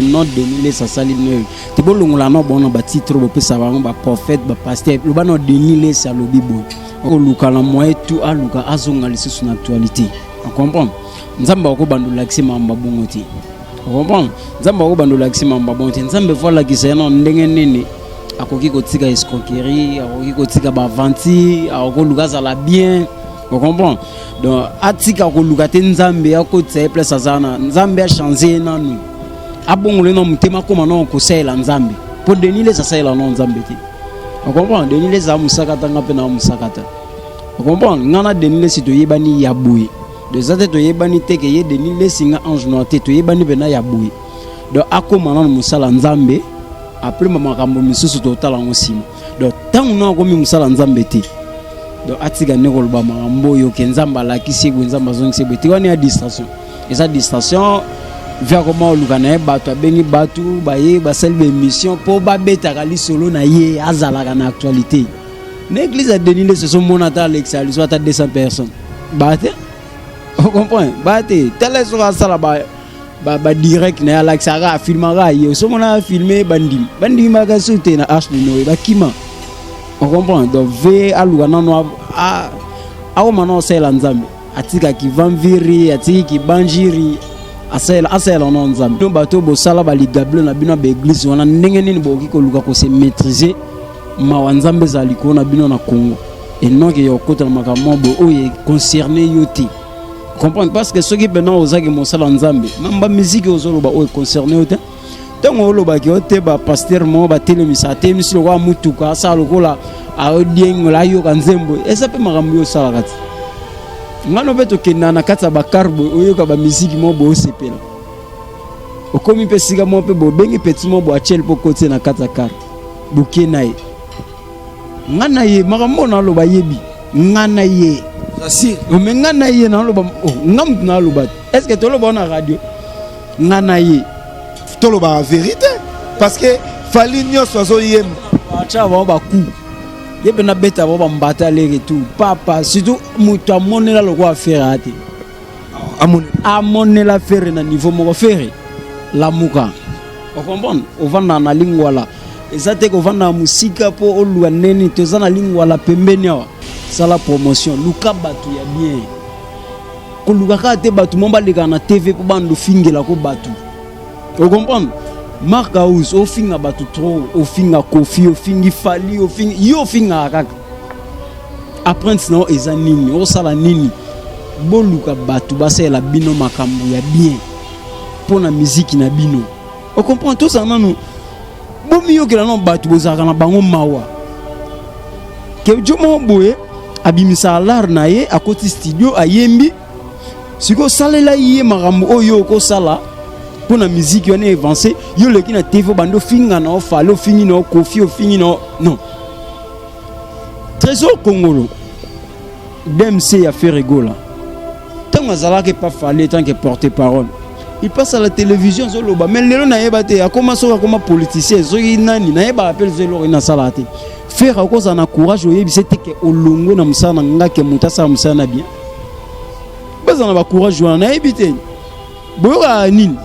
non Denis ça sali ne te bolongola no bono ba titre bo pesa ba ba prophète ba pasteur lo ba no Denis ça lo bibo o luka na moye tout a luka azonga lisu sur actualité on comprend nzamba ko bandula kisema mba bongoti on comprend nzamba ko bandula kisema mba bongoti nzambe voilà ki c'est non ndenge nene akoki ko tika escroquerie akoki ko tika ba vanti akoko luka za la bien on comprend donc atika ko luka te nzambe akotsa place azana nzambe a changer nanu abongole no mutema koma no ko sela nzambe po Denis ça sela no nzambe te on comprend Denis za musakata ngape na musakata on comprend ngana Denis si to yebani yabuye de zate to yebani teke ye Denis singa ange noir te to yebani bena yabuye donc akoma no musala nzambe après mama kambo misusu to tala ngosima donc tangu no ko mi musala nzambe te donc atika ne ko ba mambo yo ke nzamba la kisego nzamba zongi sebo te wani a distraction et ça distraction via comment lukana bato abengi bato baye baselbe émission pour ba beta kali solo na ye azala kana actualité l'église a Denis ce sont monata l'exal soit à 200 personnes bate on comprend bate tele so sala ba direct na alaxara filmera ye so mona filmer bandi maga soute na arche no ba kima on comprend donc ve alukana no a au mano sela nzambe atika ki vanviri atika ki banjiri asela non nzambe to bato bo sala ba ligable na bino ba église wana ndenge nini boki ko luka ko se maîtriser ma wanzambe za liko na bino na Congo et non que yo kota makambo bo oye concerné yoti comprendre parce que ceux qui beno ozaki mo sala nzambe mamba musique ozolo ba oye concerné yoti tango loba ki ote ba pasteur mo ba telemisa te misilo kwa mutuka sala lokola a odieng la yo kanzembo esa pe makambo yo sala kati ngano beto kenana kata ba carbo oyoka ba musique mo bo sepela okomi pe siga mo pe bo bengi petit mo bo achel po kote na kata car bukenaye ngana ye makambo na loba yebi ngana ye asi o me ngana ye na loba ngam na loba est-ce que to loba na radio ngana ye to loba vérité parce que fali nyoso zo yem acha ba ku yebe na beta ba mbata lere tout papa surtout mutu amonela lokwa affaire ate amonela faire na niveau moko faire la muka on comprend on va na lingua la ezate ko vanda musika po oluwa neni toza na lingua la pembeni awa sala promotion luka batu ya bien ko luka ka te batu momba leka na TV po bandu fingela ko batu on comprend Marc House au finga batu trop au finga Kofi au fingi Fali au finga yo finga kaka après sinon ezanini o sala nini boluka batu basela bino makambu ya bien pona musique na bino on comprend tout ça nanu bomi yo kila no batu bozaka na bango mawa ke jomo boye abimisa lar na ye akoti studio ayembi siko salela ye makambu oyo ko sala pour la musique on est avancé yo le kina TV bando finga na ofalo fingi na Kofi o fingi no non trésor congolo DMC a fait rigola tant azala que pas fallait tant que porter parole il passe à la télévision zoloba mais lelo na yebate a commencé comme politicien zo nani na yeba appel zelo ina salate faire à cause na courage oyebi c'était que olongo na musana ngake mutasa musana bien bazana ba courage na yebite boyoka nini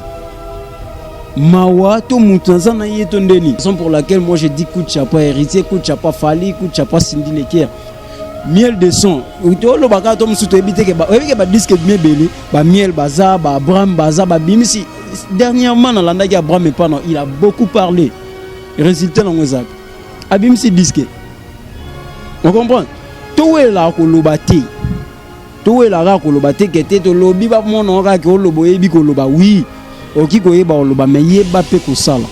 mawa to mutanzana yeto ndeni raison pour laquelle moi je dis coup de chapeau héritier coup de chapeau Fali coup de chapeau Cindy Leker miel de son to lo baka to musuto ebite ke ba disque bien belé ba miel baza ba Abraham baza ba bimisi dernièrement na landa ki Abraham et pas non il a beaucoup parlé résultat na ngozak abimisi disque on comprend to wela ko lobati to wela ra ko lobati ke te to lobi ba mono ka ko lobo ebi ko loba oui oki koyeba oloba mais yeba pe ko sala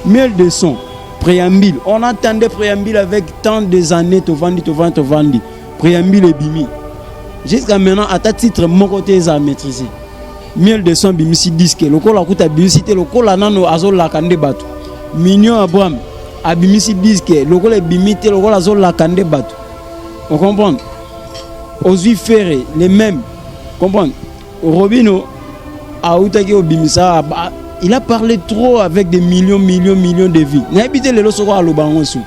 miel de son préambule on attendait préambule avec tant des années to vandi préambule et bimi jusqu'à maintenant à ta titre mon côté ça maîtriser miel de son bimisi disque lokola kuta bimisi lokola nano azola kande batu mignon Abraham abimisi disque lokola bimite lokola azola kande batu on comprend Ozui Ferré les mêmes comprendre Robino il a parlé trop avec des millions de vies. N'habitez les lois à l'Obangosu.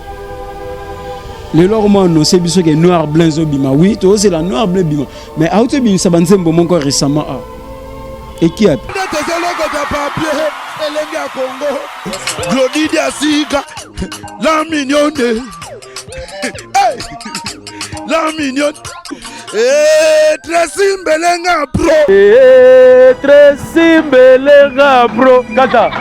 Les lois non c'est bien que noir blanc zobima. Oui, toi c'est la noir blanc bima. Mais à autre bin sabanzembo mon corps récemment. Et qui a elenge ya Congo Glodidi Asika la mignonne hey! La mignonne Tracy Mbelenga bro Tracy Mbelenga bro kata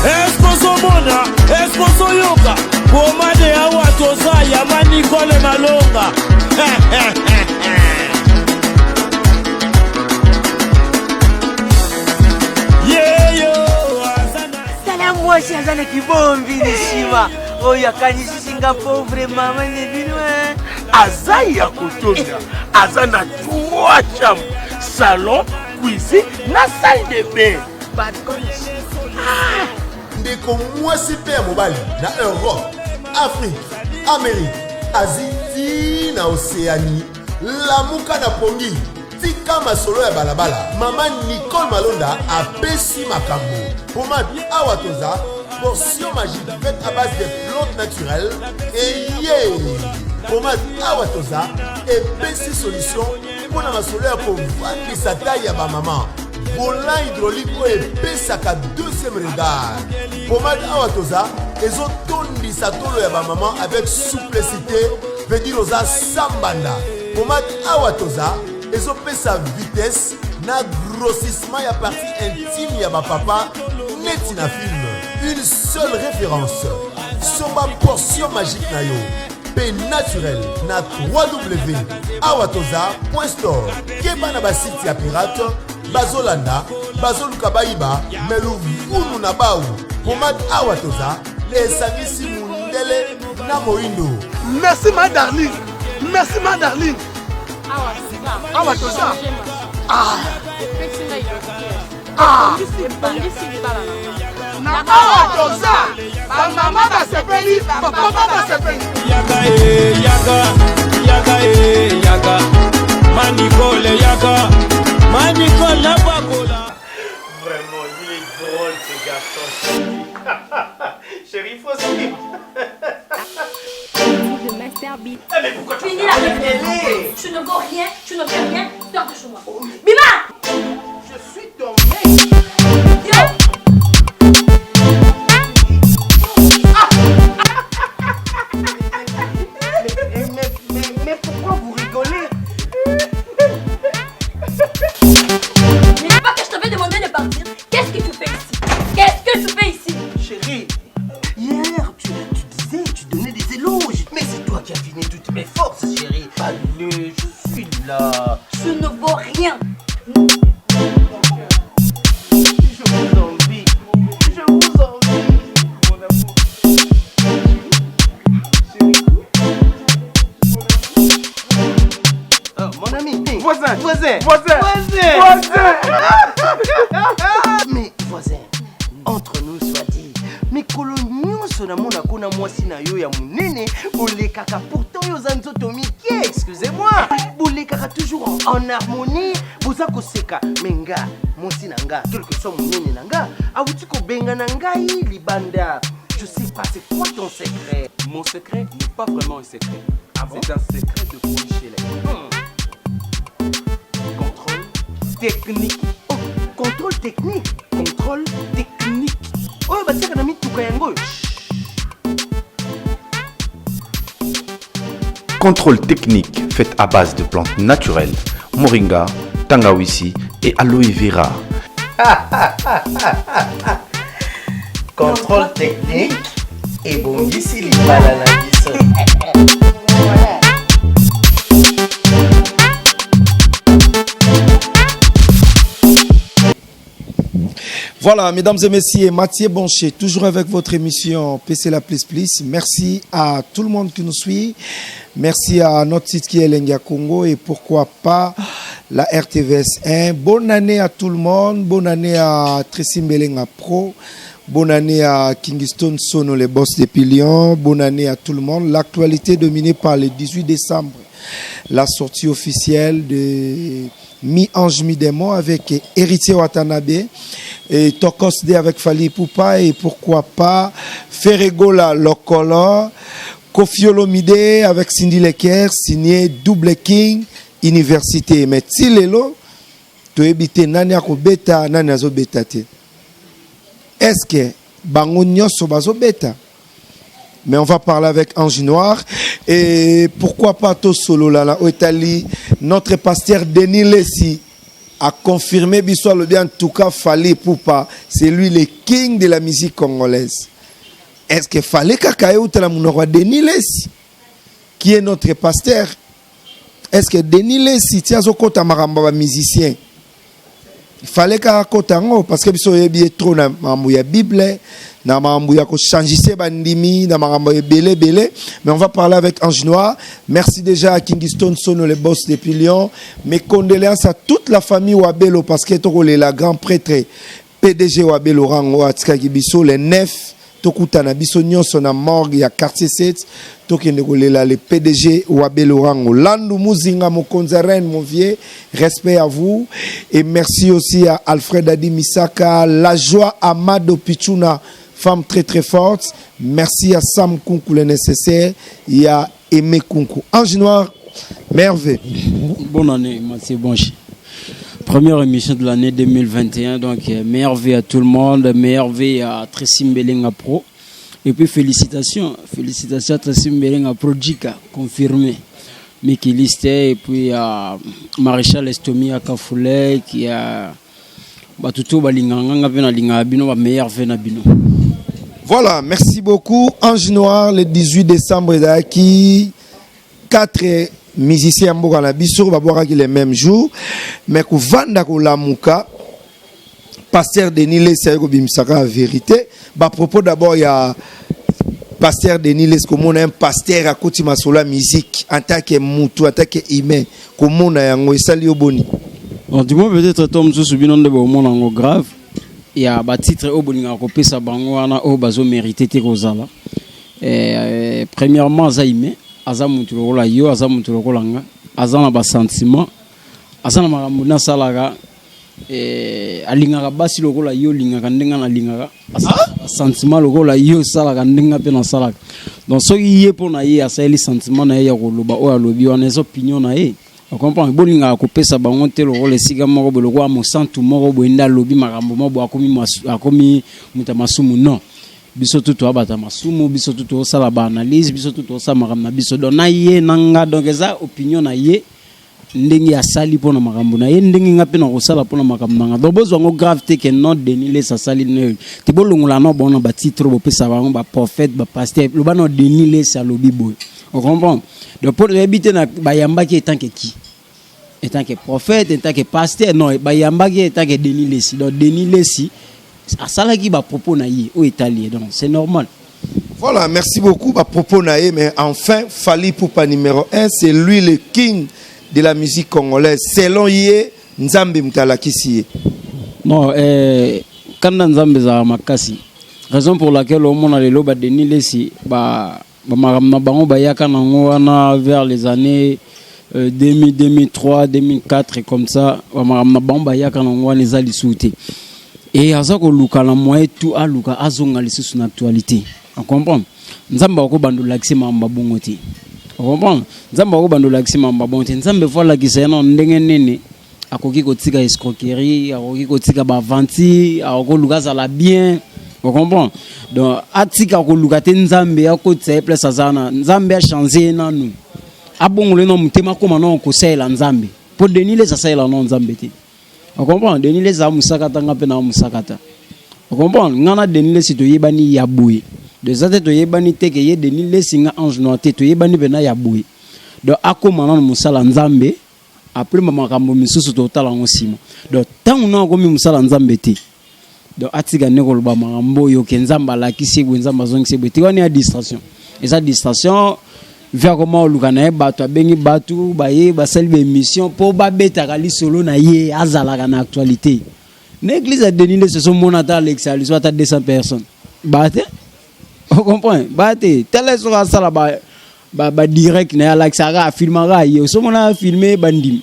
Esposo mona esposo yoka Bomade awa toza Yamani Kole Malonga Moi je suis un kibombi nishima oyo akanishisinga pauvre mama nebinwe azaya kotonda azana 3 chambres salon cuisine na salle de bain ndeko mwasi mpe ya mobali na Europe, Afrique, Amérique, Asie na Océanie lamuka na pongi tika masolo ya balabala mama Nicole Malonda apesi makambo pomade awa toza portion magique faite à base de plantes naturelles et pomade awa toza epesi solution mpona masolo ya kovandisa taille ya bamama volant hydraulique oyo epesaka deuxième regard pomade awa toza ezotondisa tolo ya bamama avec souplicité veut dire oza sambanda pomade awa toza ezopesa vitesse na grossissement ya partie intime ya bapapa neti na film une seule référence somba portion magique na yo pe naturel na www.awatoza.store keba na basite ya pirate bazolanda bazoluka bayiba melu vunu na bau pomade awatoza esangisi mundele na moindo. Merci ma darling. Merci ma darling. Awatoza. Na awatoza. Mama basepeli, papa basepeli. Yaga. Manicole yaga. Manicole la bakola. Vraiment, il est drôle ce garçon. Chérie, faut suivre. De Master Beat. Mais pourquoi tu Fini la réunion. Tu ne vaux rien, tu ne fais rien, sors de chez moi. Bima! Je suis ton mec. Yo! Mais pourquoi vous rigolez? Mais c'est pas que je t'avais demandé de partir. Qu'est-ce que tu fais ici? Qu'est-ce que tu fais ici? Chérie, hier tu disais, tu donnais des éloges. Mais c'est toi qui as fini toutes mes forces, chérie. Allez, je suis là. Tu ne vaux rien. Je vous envie. Je vous envie. Mon amour. Oh, mon ami. Voisin. Mais voisin, entre nous soit dit, mais coloniaux sonamona kona mwasi na yo ya munene, bolekaka pourtant yo zanzoto mike, excusez-moi. Bolekaka toujours en harmonie, boza koseka menga, mwasi nanga, quel que soit munene nanga, awuti ko benga nangai libanda. Je sais pas, c'est quoi ton secret? Mon secret n'est pas vraiment un secret. C'est un secret de Polichelais. Contrôle technique. Oh, contrôle technique. Contrôle technique. Oh, bah tiens, nami tuka yango. Contrôle technique fait à base de plantes naturelles, moringa, tangawizi et aloe vera. Contrôle technique et bon ici les balles à la Voilà, mesdames et messieurs, Mathieu Boncher, toujours avec votre émission PC La Plus Plus. Merci à tout le monde qui nous suit. Merci à notre site qui est Lenga Congo et pourquoi pas la RTVS 1. Bonne année à tout le monde. Bonne année à Tracy Mbelenga Pro. Bonne année à Kingston Sono, les boss des Pilions. Bonne année à tout le monde. L'actualité dominée par le 18 décembre. La sortie officielle de Mi-Ange Mi-Démon avec Héritier Watanabe et Tokos D avec Fali Poupa et pourquoi pas Ferregola Lokolo, Kofi Olomide avec Cindy Lecker, signé Double King Université. Mais Tilelo, toyebite nani akobeta nani azobeta te. Est-ce que bango nyonso bazobeta? Mais on va parler avec Ange Noir. Et pourquoi pas to solo là au Italie, notre pasteur Denis Lessi a confirmé biso le bien, en tout cas Fally Ipupa, c'est lui le king de la musique congolaise. Est-ce que fallait kakaye ou tala munoro Denis Lessi qui est notre pasteur? Est-ce que Denis Lessi tia zo kota maramba ba musicien? Il fallait kaka kota ngo parce que biso yebi trop na mambo ya Bible, na mambo ya ko changer bandimi, na mambo belé belé, mais on va parler avec Ange Noir. Merci déjà à Kingston Sono, le boss depuis Lyon. Mes condoléances à toute la famille Wabelo parce que toko la grand prêtre PDG Wabelo rango atika kibiso les 9 tokutana biso nyonso na morgue ya quartier 7 tokende kolela le PDG Wabelo rango Landu Muzinga Mokonza Reine mon vieux, respect à vous et merci aussi à Alfred Adi Misaka, la joie Amado Pichuna, femme très très forte. Merci à Sam Kunku le nécessaire, il y a Aimé Kunku. Ange Noir, merveille. Bonne année, Mathieu Bonchi. Première émission de l'année 2021, donc meilleure vie à tout le monde, meilleure vie à Tracy Mbelenga Pro. Et puis félicitations à Tracy Mbelenga Pro Jika, confirmé. Mickey Listé, et puis à Maréchal Estomi à Kafoulé, qui a Batuto Balinganga Bino Bino, meilleure vie na Bino. Voilà, merci beaucoup. Ange Noir, le 18 décembre, qui 4 musiciens Mboka na biso va boire les mêmes jours, mais ku vanda ko lamuka pasteur Denis Lessi ko bimisaka vérité. Ba propos d'abord il y a pasteur Denis Lessi comme on a un pasteur à côté masola musique en tant que mutu en tant que humain comme on a yango esali oboni. Bon, du moins peut-être Tom sous binon de bon mon grave. Il y a ba titre oboninga ko pesa bango wana o bazo mérité te kozala. Premièrement Zaïmé azamutu lokola yo azamutu lokola nga azana ba sentiment azana makambo na salaka alingaka basi lokola yo lingaka ndenga na lingaka sentiment lokola yo salaka ndenga pe na salaka donc soki ye pona ye asali sentiment na ye ya koloba o alobi wana ez opinion na ye on comprend bolinga ko pesa bango te lokola siga moko boloko a mosantu moko boenda lobi makambo moko akomi mutamasumu non biso tuto abata masumu biso tuto sala ba analyse biso tuto sa makamna biso don na ye nanga donc eza opinion na ye ndenge ya sali pona makambo na ye ndenge ngape na kosala pona makambo nga donc bozo ngo gravité que non Denis Lessi sali ne te bolongula no bona ba titre bo pesa bango ba prophète ba pasteur lo bana Denis Lessi alobi boy on comprend donc pour habiter na ba yamba qui étant que qui étant que prophète étant que pasteur non ba yamba qui étant que Denis Lessi donc Denis Lessi à ça qui va propos naïe au Italien donc c'est normal. Voilà, merci beaucoup à propos naïe mais enfin Fally Ipupa numéro 1 c'est lui le king de la musique congolaise selon yé Nzambe mutalakisi. Non quand Nzambe za makasi raison pour laquelle au monde le loba Denis Lessi ba maramna bango ba yaka nango wana vers les années 2003 2004 et comme ça ba maramna bango ba yaka nango wana ezali souté. Et azako luka la moye tout a luka azonga les sous actualité. On comprend. Nzamba ko bando laxi mamba bongoti. On comprend. Nzamba ko bando laxi mamba bongoti. Nzambe vola ki sena ndenge nene akoki ko tika escroquerie, akoki ko tika ba vanti, akoko luka za la bien. On comprend. Donc atika ko luka te nzambe akotsa place azana. Nzambe a changé nanu. Abongole no mutema ko mano ko sela nzambe. Pour Denis Lessi sela no nzambe te. On comprend Denis Lessi a musakata ngape na musakata. On comprend ngana Denis Lessi to yebani yaboui. De zate to yebani teke ye Denis Lessi nga Ange Noir te to yebani bena yaboui. Donc akoma na musala nzambe après makambo misusu to tala ngosima. Donc tant na ko mi musala nzambe te. Donc atika ne ko ba makambo yo ke nzamba la kisi ko nzamba zongi se beti wani a distraction. Et sa distraction via comment lukana bato abengi batu baye basali be mission pour ba beta kali solo na ye azala na actualité. L'église a Denis Lessi son monata l'exal soit à 200 personnes. Bate on comprend bate telle sera sala ba direct na alaxara filmera ye so mona filmer bandim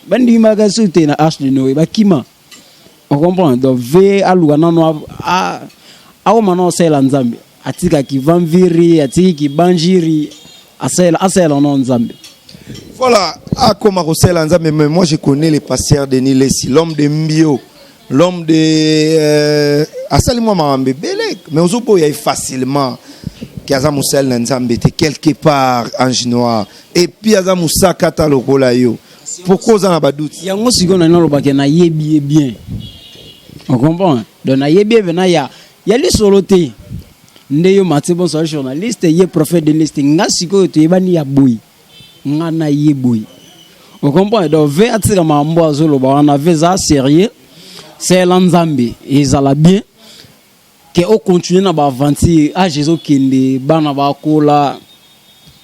ka sauter na arche de Noé ba kima on comprend donc ve alukana no a au mano sela nzambe atika ki vanviri atiki ki banjiri asela non nzambe. Voilà, à Komarosel mais moi je connais les pasteurs de Nilesi, l'homme de Mbio, l'homme de Asalimo Marambe Belek, mais Ozobo il y a facilement Kazamusel Nzambe quelque part en chinois et puis Azamusa Kata lokola yo. Pourquoi on a pas doute? Yango sikona na lobake na yebi bien. On comprend? Donc na yebi vena ya les soloté. Ndeyo Mathieu so journaliste, ye prophète de liste ngasiko to yebani ya boy. Ngana yeboy. On comprend? Donc ve atira mambo azolo ba on avait ça sérieux. C'est l'Anzambe et ça la bien que on continue na ba avancer à Jésus kende bana ba kola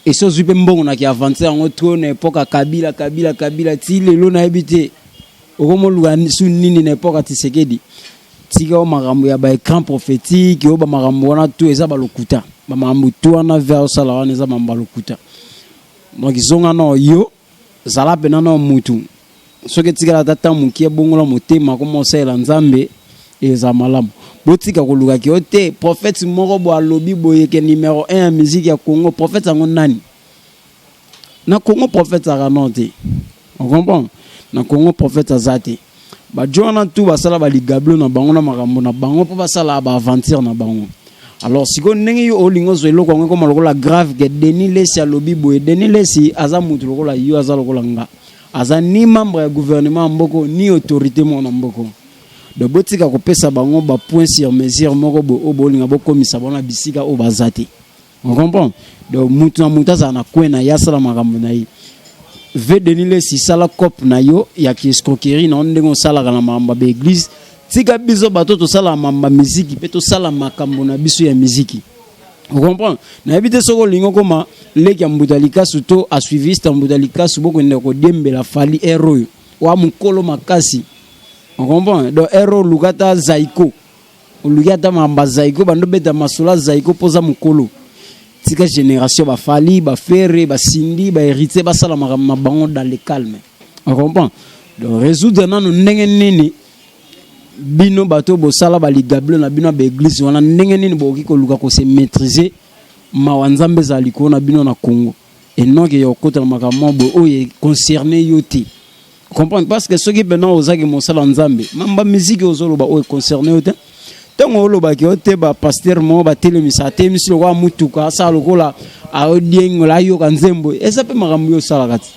et so zupe mbongo na ki avancer en trône époque Kabila ti lelo na habité okomo luga su nini na époque Tshisekedi tika o marambo ya ba écran prophétique o ba marambo na tout eza ba lokuta ba marambo tout na vers sala wana eza ba lokuta donc izonga no yo zala pena no mutu soki tika la tata mukie bongola motema komo sala Nzambe eza malamu botika koluka ki ote prophète moko bo alobi boye ke numéro 1 en musique ya Congo prophète sango nani na Congo prophète aranonte on comprend na Congo prophète azate ba jona tout basala ba ligablo na bango na makambo na bango po basala ba aventure na bango alors siko ndenge yo olingo zo eloko ngo koma lokola grave ke Denis Lesi alobi boye Denis Lesi aza mutu lokola yo aza lokola nga aza ni membre ya gouvernement mboko ni autorité mo na mboko de botika kopesa bango ba point sur mesure moko bo obolinga bokomisa bona bisika o bazate on comprend donc mutu na mutu za na kwena ya sala makambo na yi ve Denis Lesi sala cop na yo ya ki escroquerie na ondengo sala kana mamba be église tika biso bato to sala mamba musique pe to sala makambo na biso ya musique on comprend na habite soko lingo koma leki ya mbudalika suto a suivi sta mbudalika suboko ndeko dembela fali héros wa mukolo makasi. On comprend? Donc, héros Lugata Zaiko. Lugata Mamba Zaiko, bando beta masula Zaiko posa mukolo. Tika génération, ba fali, ba ferre, ba sindi, ba hérité, ba salama bango dans le calme. On comprend? Donc, résoudre nan ndenge nini bino bato bo sala ba ligable na bino ba église wana ndenge nini bo kiko luka ko se maîtriser mawanzambe za liko na bino na Congo. Et non que yokota makambo bo oye concerné yoti. Comprendre parce que ceux qui maintenant aux agi mosala nzambe mamba musique ozoloba o concerné ote tango oloba ki ote ba pasteur mo ba telemisa temisi lokwa mutuka sa lokola a odiengo la yo kanzembo esa pe makambo yo sala kati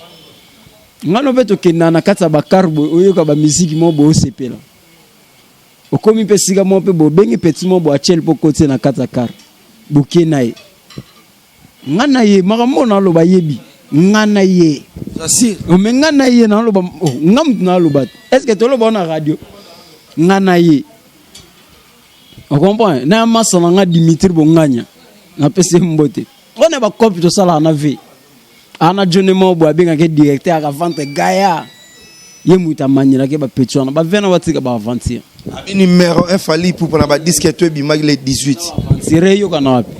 ngano beto kenana kata ba karbo oyoka ba musique mo bo sepela okomi pe siga mo pe bo bengi petit mo bo achel po kote na kata kar bukenaye ngana ye makambo na loba yebi ngana ye Jasir o me ngana ye na loba ngam na loba est-ce que to loba na radio ngana ye on comprend na masala nga Dimitri Bonganya na pese mbote on ba copie to sala na ve ana jone mo bo abenga ke directeur aka vente gaya ye muta manyira ke ba petona ba vena watika ba aventure abi numéro 1 fali pour na ba disque to bi mag le 18 aventure yo kana wapi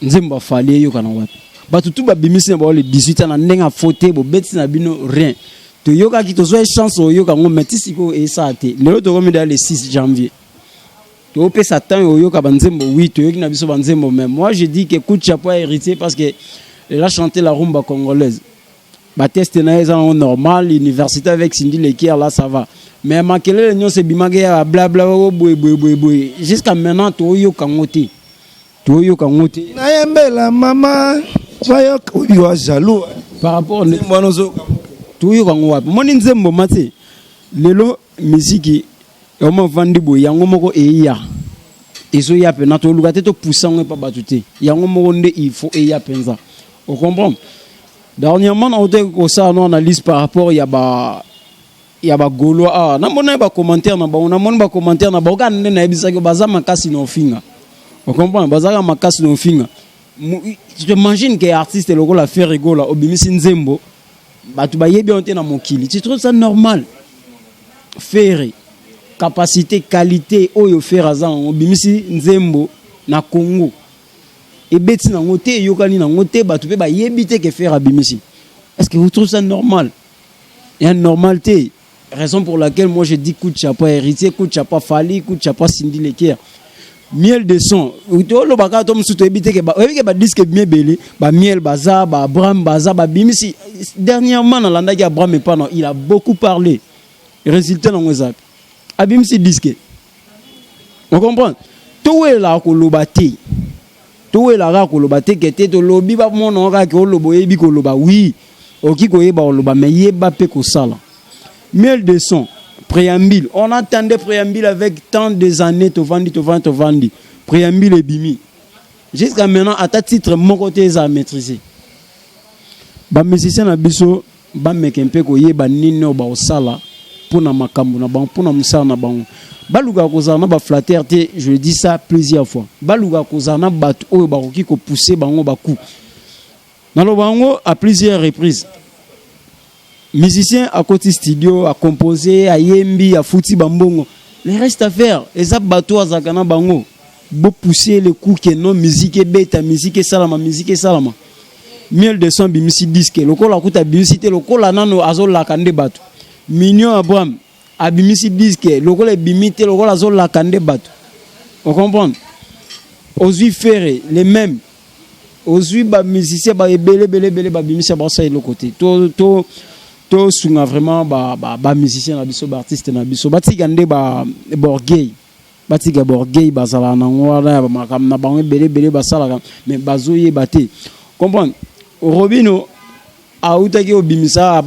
nzimba fali yo kana wapi batu tu ba bimisi ba le 18 na ndenga faute bo beti na bino rien to yoka ki to zo chance o yoka ngo metisi ko e sa te le to komi le 6 janvier to pe satan o yoka banzembo 8 to yoki na biso banzembo même moi je dis que coup de chapeau héritier parce que il a chanté la rumba congolaise ba test na eza normal université avec Cindy Lekier là ça va mais makele nyo se bimage ya blabla boy jusqu'à maintenant to yoka ngoti to yoka ngoti na yembela mama soyo obiwa jaloux par rapport à monozo to yoka ngwapi moni nzembo mate lelo musique o mo vandi bo yango moko eya ezo ya pe na to luka te to poussant pa batute yango moko nde il faut eya penza on comprend dernièrement on a ko ça on analyse par rapport ya ba golo na mona ba commentaire na ba on a mona ba commentaire na ba ka nde na ebisa ko baza makasi no finga on comprend baza makasi no finga tu imagines que artiste le la faire rigola obimisi nzembo batu ba yebi onte na mokili tu trouves ça normal faire capacité qualité oyo faire azan obimisi nzembo na Congo et beti na ngote yokani na ngote batu pe ba yebite ke faire abimisi est-ce que vous trouvez ça normal? Il y a une normalité, raison pour laquelle moi je dis coup de chapeau héritier, coup de chapeau Fali, coup de chapeau Cindy Lekier miel de son lo baka to msuto ebite ke ba disque bien belé ba miel baza ba Abraham baza ba bimisi dernièrement na landa ki Abraham et pas non il a beaucoup parlé résultat na ngozap abimisi disque on comprend to wela ko lobate to wela ka ko lobate ke te to lobi ba mono ka ke lobo yebi ko loba oui oki ko yeba loba mais yeba pe ko sala miel de son préambule. On attendait préambule avec tant des années, to vandi. Préambule et bimi. Jusqu'à maintenant, à ta titre, mon côté, ils ont maîtrisé. Ba musicien na biso, ba mekempe ko yeba nino ba osala pour na makambu na bango, pour na musala na bango. Ba luga kozana ba flatterie, je dis ça plusieurs fois. Ba luga kozana batu oyo ba koki ko pousser bango ba coup. Na lo bango à plusieurs reprises. Musicien à côté studio, à composer, à yembi, à fouti bambongo. Les restes à faire, les abato à zakana bango. Beau pousser les coups que non musique et bêta, musique et salama. Miel de son bimisi disque, le col à couta bimisi, le col à nano azol la kande batu. Mignon Abraham, a bimisi disque, le col est bimité, le col azol la kande batu. On comprend? Osui ferré, les mêmes. Osui ba musicien, ba belé, ba bimisi à brasser de côté. To sunga vraiment ba musicien na biso ba artiste na biso batikande ba borgay batika borgay bazala na ngwala ba makam na bango belé basala mais bazoye baté comprendre Robino a outaki obimisa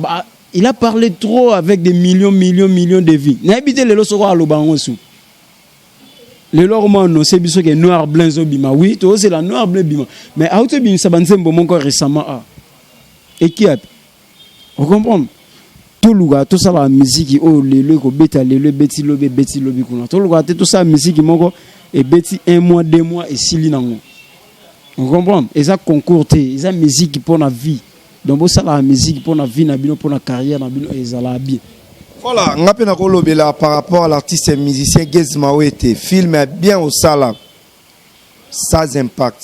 il a parlé trop avec des millions de vies na habité le soko a lobango sou le lormo no c'est biso que noir blanc zobima oui to c'est la noir blanc bima mais a outaki bimisa banzembo mon corps récemment et qui a vous comprenez? Tout le monde, tout ça la musique, oh le ko beta le beti lobi kuna. Tout le monde, tout ça musique moko et beti 1 mois 2 mois et sili nango. Vous comprenez? Et ça concours té, et ça musique pour la vie. Donc ça la musique pour la vie na bino pour la carrière na bino et ça la bien. Voilà, ngapena ko lobela par rapport à l'artiste et musicien Gez Mawete, film bien au sala. Sans impact.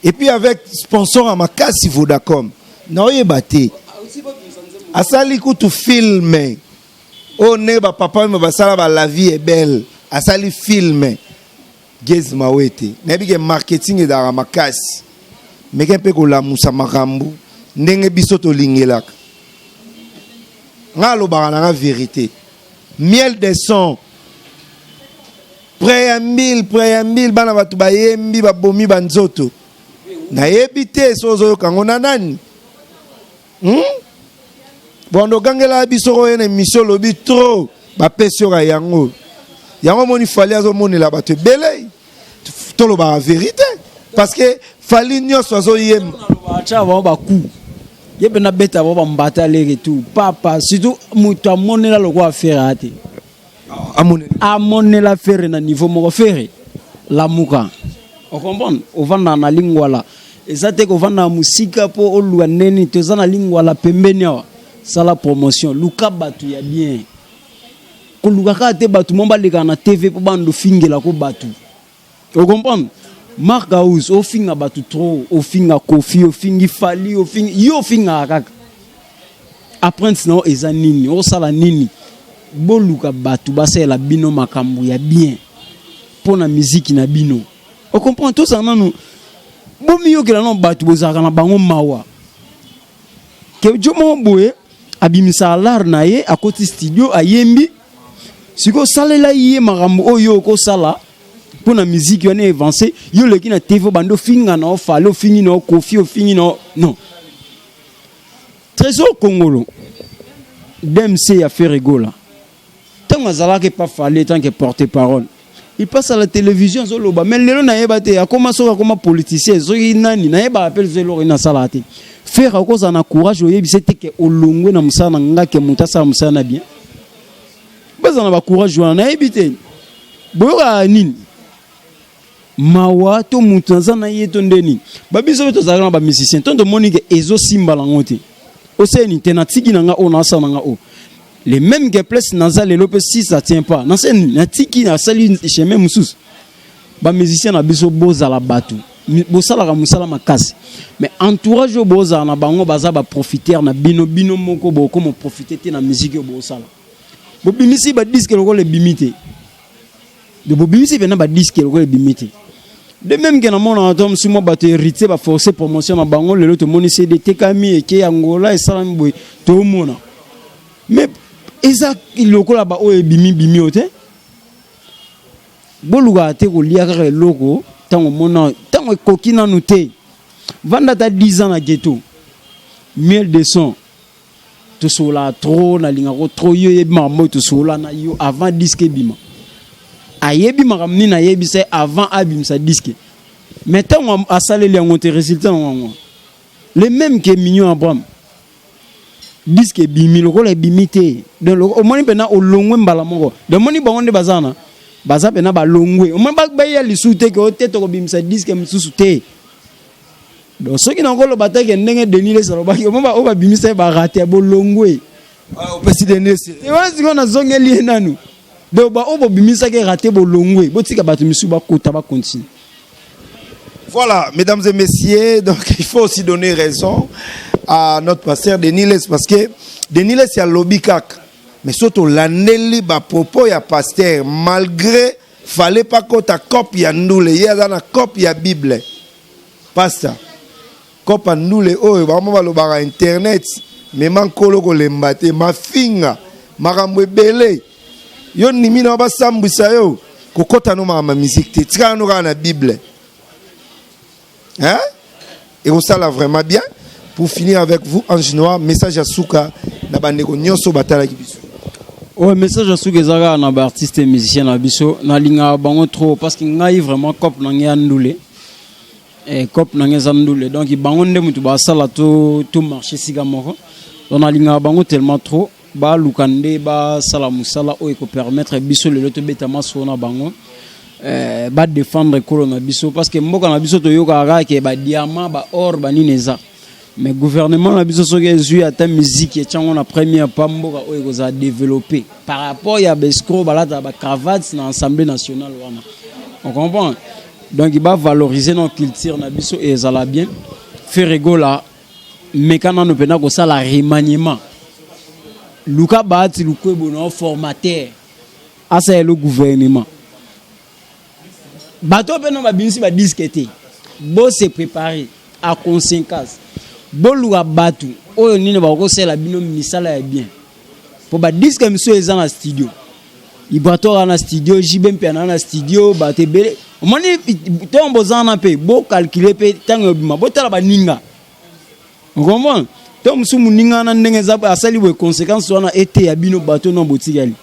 Et puis avec sponsor à Makasi Vodacom. Na oyebate. Asali kutu filme. O neba papa me basala ba la vie est belle. Asali filme. Gez Mawete. Nebi ke marketing e da Makasi. Meke pe ko la musa makambu. Ndenge biso to lingelaka. Nga lo barana la vérité. Miel de son. Préambile bana batu ba yembi ba bomi banzoto. Na yebite sozo kango na nani. Bondo gangela biso ene mission lobi trop ba pesio ga yango. Yango moni fali azo moni la batu belé. To lo ba vérité parce que fali nyoso azo yem. Acha ba ku. Yebe na beta ba mbata leke tout. Papa surtout mutu amone la loko affaire ate. Amone la faire na niveau moko faire la muka. On comprend? On va na lingua la. Ezate ko vanda musika po oluwa neni tozana lingua la pembeni wa. Sala promotion luka batu ya bien ko luka ka te batu momba leka na TV po bando fingela ko batu o comprendre Mark House o finga batu trop o finga Kofi o fingi Fali o fingi yo finga kaka apprendre non eza nini o sala nini bo luka batu basela bino makambu ya bien pona musique na bino o comprendre tout ça nanu bo miyo ke la non batu bozaka na bango mawa ke jomo boye abimisa lar na ye à côté studio a yembi siko salela ye makambo oyo ko sala pour la musique on est avancé yo le ki na TV bando finga na ofalo fingi na Kofi o fingi na non Trésor Congolo DMC a fait rigola tant azala que pas fallait tant que porter parole il passe à la télévision zo loba mais lelo na yeba te akoma soka koma politicien zo nani na yeba appel zo lo ina salate faire à cause en courage au yebise te ke olongwe na musana ngake mutasa musana bien bazana ba courage na yebite boyoka nini mawa to mutanza na yeto ndeni babiso to zalana ba musicien to monique ezo simba la ngote oseni tenatiki nanga ona sana nga o les mêmes que place naza le lope si ça tient pas na seni na tiki na sali chemin musus ba musicien na biso boza la batu bosala ka musala makasi mais entourage boza na bango baza ba profiter na bino moko bo comme profiter te na musique bo sala bo bimisi ba disque lokole bimité de bobimisi pena ba disque le ko bimité de même que na mona atom si mo bato héritier ba forcer promotion na bango le to moni CD tekami eke Angola et salami boy to mona mais eza ilokola ba o bimi ote boluga te ko lia ka loko tango mona tango kokina nuté vanda ta 10 ans na ghetto miel de son to sola trop na linga ko trop yo mamo to sola na yo avant disque bima ayebi makamni na yebi c'est avant abim sa disque mais tango asale li ngote résultat ngo le même que Mignon Abraham disque bimi lokola bimité donc o moni pena o longwe mbala moko de moni bangonde bazana baza pena ba longwe o moni ba ya lisute ke o teto ko bimisa disque msusu te donc ceux qui n'ont pas le bataille que ndenge denile ça lobaki o moni ba o ba bimisa ba raté bo longwe o pesi denile et voilà ce qu'on a zongeli nanu donc ba o bo bimisa ke raté bo longwe bo tika batu misu ba kota ba continue. Voilà, mesdames et messieurs, donc il faut aussi donner raison à notre pasteur Deniles parce que Deniles c'est à l'obikak. Mais surtout l'année ba propos ya pasteur malgré fallait pas que ta copie ya ndoule ya dans la copie ya Bible. Pasteur. Copie ndoule oh ba mo ba internet mais man kolo ko lembate ma finga makambo belé. Yo nimi na ba sambisa yo ko kota no ma musique te tika no na Bible. Hein? Et ça là vraiment bien. Pour finir avec vous, en chinois, message à Souka, na bandeko nyonso batala kibiso. Ouais, message à Souka Zaga na ba artiste et musicien na biso, na linga bango trop parce que ngai vraiment cop na ngai andoulé. Et cop na ngai andoulé. Donc bango nde mutu ba sala to marché siga moko. On a linga bango tellement trop ba lukande ba sala musala o ko permettre biso le loto betama sona bango. Ba défendre kolo na biso parce que mboka na biso to yoka ke ba diamant ba or ba nineza mais gouvernement na biso soki ezui ata musique et tchango na première pa mboka o ekoza développer par rapport ya bescro balata ba cravate na assemblée nationale wana on comprend donc il va valoriser notre culture na biso et ça la bien faire rigola mais quand on pena ko ça la remaniement luka baati lukwebo no formateur asa le gouvernement bateau pe non ba binsi ba disqueté bo se préparer à conséquence bo luga batu oyo nini ba ko sela bino misala ya bien po ba disque monsieur eza na studio ibrato na studio jibem pe na studio ba te bele moni tombo zana pe bo calculer pe tango bima bo tala ba ninga ngomon to musumu ninga na ndenge za asali bo conséquence wana été ya bino bateau non botikali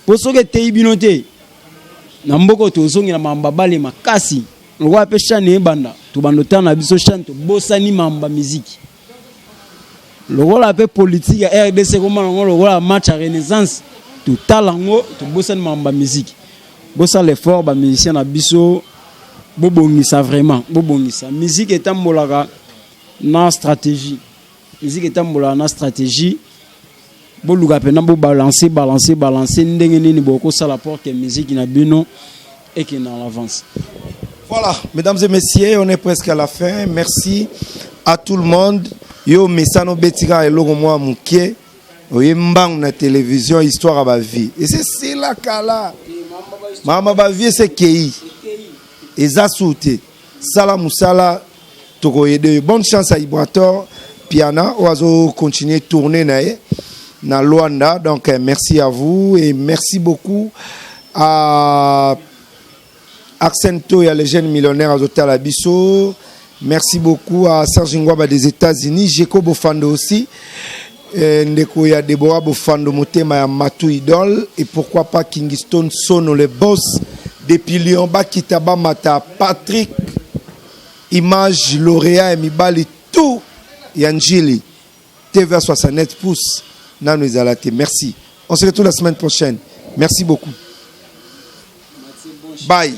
po soke te bino te na mboko tozongi na mamba bale makasi lokwa pe chane banda to bando tana biso chane to bosani mamba musique lokola pe politique ya RDC koma ngo lokola match à renaissance to talango to bosani mamba musique bosa l'effort ba musicien na biso bobongisa vraiment bobongisa musique etambolaka na stratégie musique etambolaka na stratégie boluga pena bo balancer ndenge nini boko sala pour que musique na bino et que dans l'avance. Voilà, mesdames et messieurs, on est presque à la fin. Merci à tout le monde. Yo mesano betika et logo moi mukie. Oye mbang na télévision histoire à ma vie. Et c'est la kala. Mama ba vie c'est kei. Eza souté. Sala musala toko yede. Bonne chance à Ibrator Piana oazo continuer tourner na Luanda. Donc merci à vous et merci beaucoup à Accento et à les jeunes millionnaires à Zotal Abisso. Merci beaucoup à Serge Ngwaba des États-Unis, Jeko Bofando aussi. Ndeko ya Deborah Bofando Motema ya Matou Idol et pourquoi pas Kingston Sono les boss depuis Lyon Bakitaba Mata Patrick Image lauréat et Mibali tout Yanjili TVA 69 pouces. Merci. On se retrouve la semaine prochaine. Merci beaucoup. Bye.